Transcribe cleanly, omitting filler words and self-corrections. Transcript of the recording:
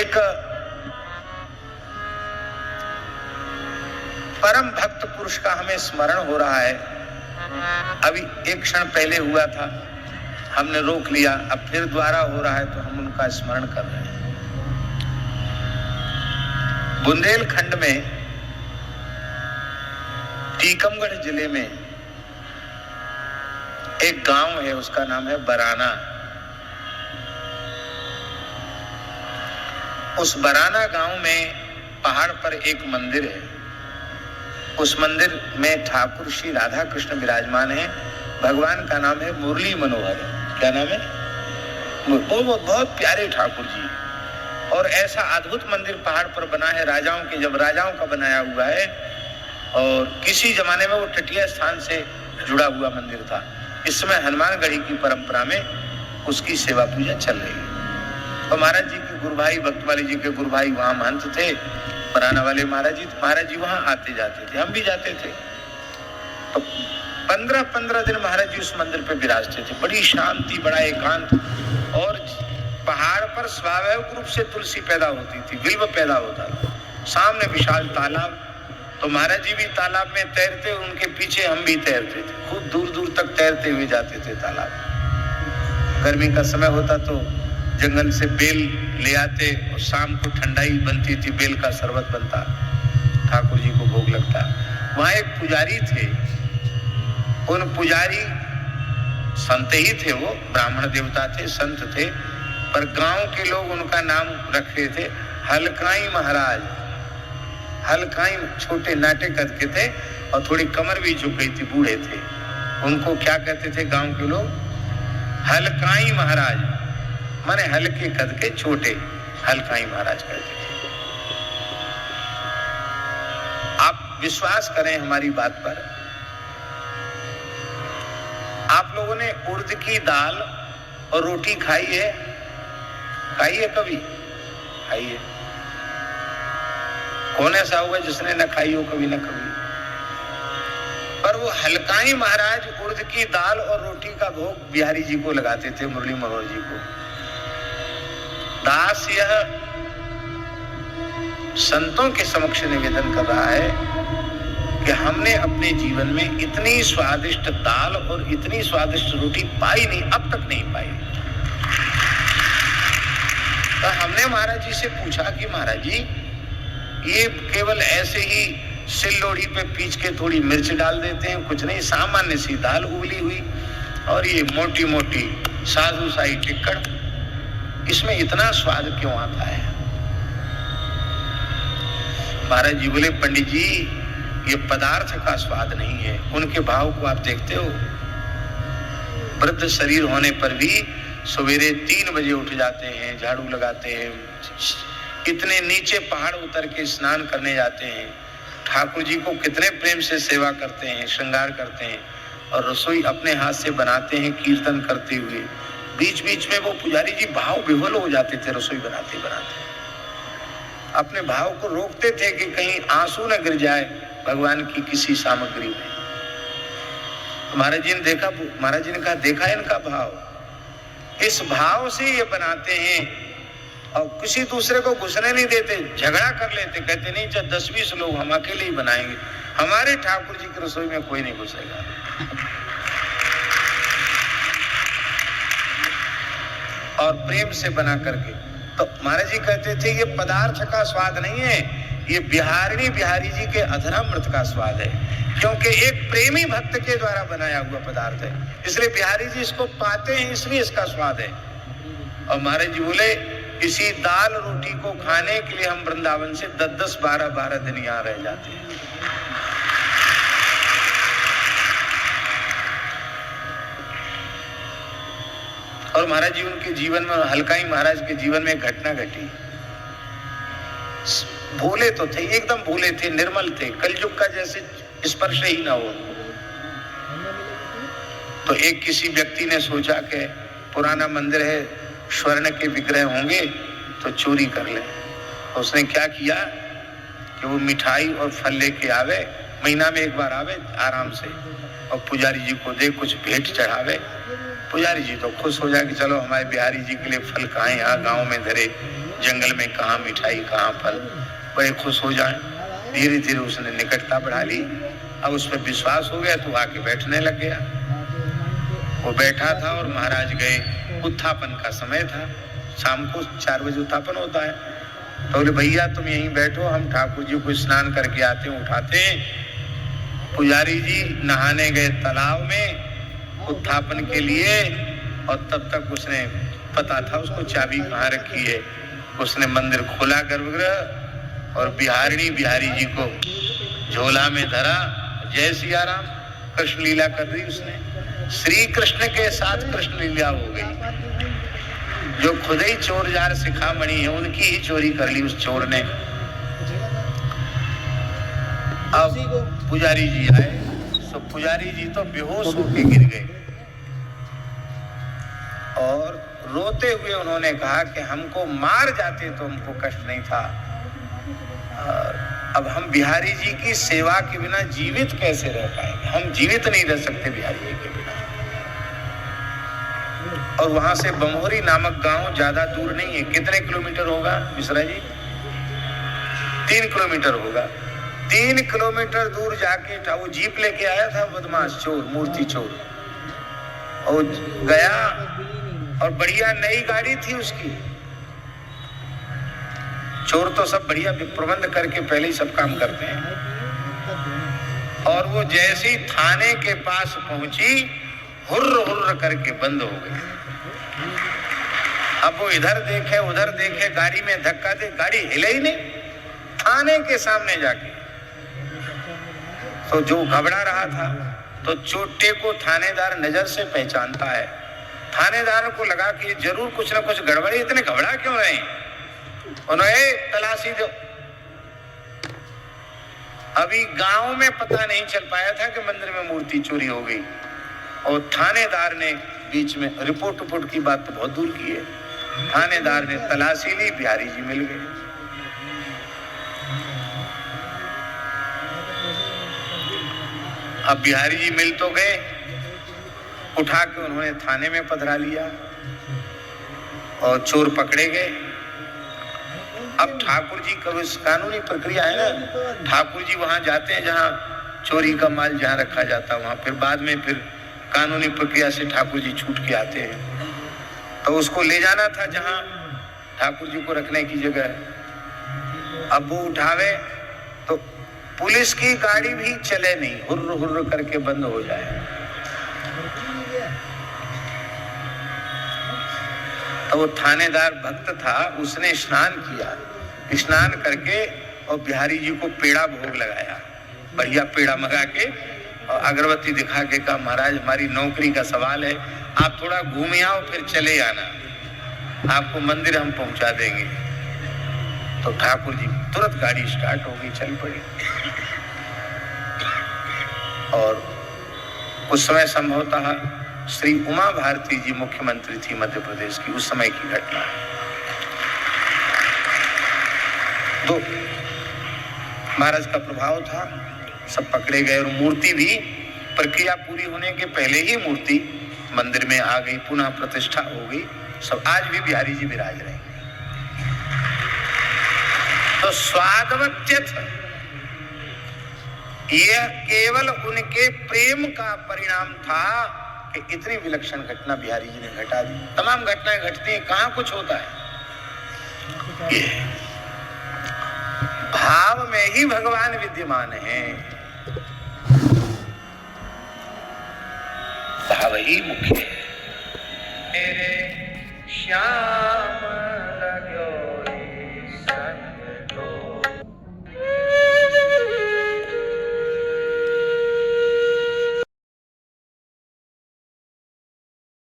एक परम भक्त पुरुष का हमें स्मरण हो रहा है। अभी एक क्षण पहले हुआ था, हमने रोक लिया, अब फिर दोबारा हो रहा है तो हम उनका स्मरण कर रहे हैं। बुंदेलखंड में टीकमगढ़ जिले में एक गांव है, उसका नाम है बराना। उस बराना गांव में पहाड़ पर एक मंदिर है। उस मंदिर में ठाकुर श्री राधा कृष्ण विराजमान है। भगवान का नाम है मुरली मनोहर। क्या नाम है? वो बहुत प्यारे ठाकुर जी। और ऐसा अद्भुत मंदिर पहाड़ पर बना है, राजाओं के, जब राजाओं का बनाया हुआ है। और किसी जमाने में वो तटीय स्थान से जुड़ा हुआ मंदिर था। इस समय हनुमानगढ़ी की परंपरा में उसकी सेवा पूजा चल रही है। और महाराज जी के गुरु भाई, भक्तवाली जी के गुरु भाई वहां महंत थे, बराना वाले महाराज जी वहां आते जाते थे, हम भी जाते थे। तो 15-15 दिन महाराज जी उस मंदिर पे विराजते थे। बड़ी शांति, बड़ा एकांत। और पहाड़ पर स्वाभाविक रूप से तुलसी पैदा होती थी, बिल्व पैदा होता था। सामने विशाल तालाब, तो महाराज जी भी तालाब में तैरते, उनके पीछे हम भी तैरते थे। खूब दूर दूर तक तैरते हुए जाते थे तालाब। गर्मी का समय होता तो जंगल से बेल ले आते और शाम को ठंडाई बनती थी, बेल का शरबत बनता, ठाकुर जी को भोग लगता। वहां एक पुजारी थे। उन पुजारी संत ही थे, वो ब्राह्मण देवता थे, संत थे, पर गांव के लोग उनका नाम रखे थे हलकाई महाराज। हलकाई, छोटे नाटे कद के थे और थोड़ी कमर भी झुक गई थी, बूढ़े थे। उनको क्या कहते थे गांव के लोग? हलकाई महाराज, माने हल्के कद के, छोटे, हलकाई महाराज कहते थे। आप विश्वास करें हमारी बात पर, आप लोगों ने उड़द की दाल और रोटी खाई है? खाई है कभी? खाई है? कौन ऐसा होगा जिसने न खाई हो कभी न कभी? पर वो हलकाई महाराज उड़द की दाल और रोटी का भोग बिहारी जी को लगाते थे, मुरली मनोहर जी को। दास यह संतों के समक्ष निवेदन कर रहा है कि हमने अपने जीवन में इतनी स्वादिष्ट दाल और इतनी स्वादिष्ट रोटी पाई नहीं, अब तक नहीं पाई। तो हमने महाराज जी से पूछा कि महाराज जी, ये केवल ऐसे ही सिल्लोड़ी पे पीच के थोड़ी मिर्च डाल देते हैं, कुछ नहीं, सामान्य सी दाल उबली हुई और ये मोटी मोटी साधु साई टिक्कड़, इसमें इतना स्वाद क्यों आता है? महाराज जी बोले, पंडित जी, ये पदार्थ का स्वाद नहीं है, उनके भाव को आप देखते हो। वृद्ध शरीर होने पर भी सवेरे 3 बजे उठ जाते हैं, झाड़ू लगाते हैं, इतने नीचे पहाड़ उतर के स्नान करने जाते हैं, ठाकुर जी को कितने प्रेम से सेवा करते हैं, श्रृंगार करते हैं, और रसोई अपने हाथ से बनाते हैं कीर्तन करते हुए। बीच बीच में वो पुजारी जी भाव विह्वल हो जाते थे, रसोई बनाते बनाते अपने भाव को रोकते थे कि कहीं आंसू न गिर जाए भगवान की किसी सामग्री में। महाराज जी ने देखा, महाराज जी ने कहा, देखा इनका भाव, इस भाव से ये बनाते हैं और किसी दूसरे को घुसने नहीं देते, झगड़ा कर लेते, कहते नहीं जब 10-20 लोग हम अकेले ही बनाएंगे, हमारे ठाकुर जी की रसोई में कोई नहीं घुसेगा। और प्रेम से बना करके। तो महाराज जी कहते थे ये पदार्थ का स्वाद नहीं है, ये बिहारी जी के अधरामृत का स्वाद है, क्योंकि एक प्रेमी भक्त के द्वारा बनाया हुआ पदार्थ है, इसलिए बिहारी जी इसको पाते हैं, इसलिए इसका स्वाद है। और महाराज जी बोले, इसी दाल रोटी को खाने के लिए हम वृंदावन से 10-10, 12-12 दिन यहाँ रह जाते हैं। और महाराज जी उनके जीवन में, हलकाई महाराज के जीवन में एक घटना घटी। भूले तो थे, एकदम भूले थे, निर्मल थे, कलयुग का जैसे स्पर्श ही ना हो। तो एक किसी व्यक्ति ने सोचा कि पुराना मंदिर है, स्वर्ण के विग्रह होंगे तो चोरी कर ले। उसने क्या किया कि वो मिठाई और फल लेके आवे, महीना में एक बार आवे आराम से, और पुजारी जी को दे, कुछ भेंट चढ़ावे। पुजारी जी तो खुश हो जाए कि चलो हमारे बिहारी जी के लिए फल कहाँ यहाँ गाँव में धरे, जंगल में कहाँ मिठाई कहाँ फल, बड़े खुश हो जाएं। धीरे धीरे उसने निकटता बढ़ा ली। अब उस पर विश्वास हो गया तो आके बैठने लग गया। वो बैठा था और महाराज गए। उत्थापन का समय था, शाम को 4 बजे उत्थापन होता है। तो बोले भैया तुम यहीं बैठो, हम ठाकुर जी को स्नान करके आते हैं, उठाते हैं। पुजारी जी नहाने गए तालाब में उत्थापन के लिए, और तब तक उसने पता था उसको चाबी कहाँ रखी है। उसने मंदिर खोला गर्भगृह और बिहारी जी को झोला में धरा। जय सिया राम, कृष्ण लीला कर दी उसने। श्री कृष्ण के साथ कृष्ण लीला हो गई। जो खुद ही चोर जार शिखामणि है उनकी ही चोरी कर ली उस चोर ने। अब पुजारी जी आए तो पुजारी जी तो बेहोश होके गिर गए और रोते हुए उन्होंने कहा कि हमको मार जाते तो हमको कष्ट नहीं था, अब हम बिहारी जी की सेवा के बिना जीवित कैसे रह पाएंगे, हम जीवित नहीं रह सकते बिहारी जी के बिना। और वहां से बमोरी नामक गांव ज्यादा दूर नहीं है। कितने किलोमीटर होगा मिश्रा जी? 3 किलोमीटर होगा। 3 किलोमीटर दूर जाके वो जीप लेके आया था बदमाश चोर, मूर्ति चोर, और गया और बढ़िया नई गाड़ी थी उसकी। चोर तो सब बढ़िया प्रबंध करके पहले ही सब काम करते हैं। और वो जैसे ही थाने के पास पहुंची, हुर्र हुर्र करके बंद हो गई। अब वो इधर देखे उधर देखे, गाड़ी में धक्का दे, गाड़ी हिले ही नहीं। थाने के सामने जाके तो जो घबरा रहा था, तो चोटे को थानेदार नजर से पहचानता है। थानेदार को लगा कि जरूर कुछ ना कुछ गड़बड़ी, इतने घबरा क्यों रहे? उन्होंने तलाशी दो। अभी गांव में पता नहीं चल पाया था कि मंदिर में मूर्ति चोरी हो गई, और थानेदार ने बीच में रिपोर्ट की बात तो बहुत दूर की है। थानेदार ने तलाशी ली, बिहारी जी मिल गए। अब बिहारी जी मिल तो गए, उठा के उन्होंने थाने में पधरा लिया और चोर पकड़े गए। अब ठाकुर जी का कानूनी प्रक्रिया है ना, ठाकुर जी वहां जाते हैं जहां चोरी का माल जहां रखा जाता है, वहां फिर बाद में फिर कानूनी प्रक्रिया से ठाकुर जी छूट के आते हैं। तो उसको ले जाना था जहां ठाकुर जी को रखने की जगह। अब वो उठावे तो पुलिस की गाड़ी भी चले नहीं, हुर्र हुर्र करके बंद हो जाए। तो वो थानेदार भक्त था, उसने स्नान किया, स्नान करके और बिहारी जी को पेड़ा भोग लगाया, बढ़िया पेड़ा मंगा के और अगरबत्ती दिखा के कहा महाराज हमारी नौकरी का सवाल है, आप थोड़ा घूम आओ फिर चले आना, आपको मंदिर हम पहुंचा देंगे। तो ठाकुर जी तुरंत गाड़ी स्टार्ट हो गई, चल पड़ी। और उस समय संभवतः श्री उमा भारती जी मुख्यमंत्री थी मध्य प्रदेश की, उस समय की घटना है। तो महाराज का प्रभाव था, सब पकड़े गए और मूर्ति भी प्रक्रिया पूरी होने के पहले ही मूर्ति मंदिर में आ गई, पुनः प्रतिष्ठा हो गई। सब आज भी बिहारी जी विराज रहे। तो स्वादवत्यथ यह केवल उनके प्रेम का परिणाम था कि इतनी विलक्षण घटना बिहारी जी ने घटा दी। तमाम घटनाएं घटती हैं, कहां कुछ होता है। ये भाव में ही भगवान विद्यमान है, भाव ही मुख्य है। मेरे श्याम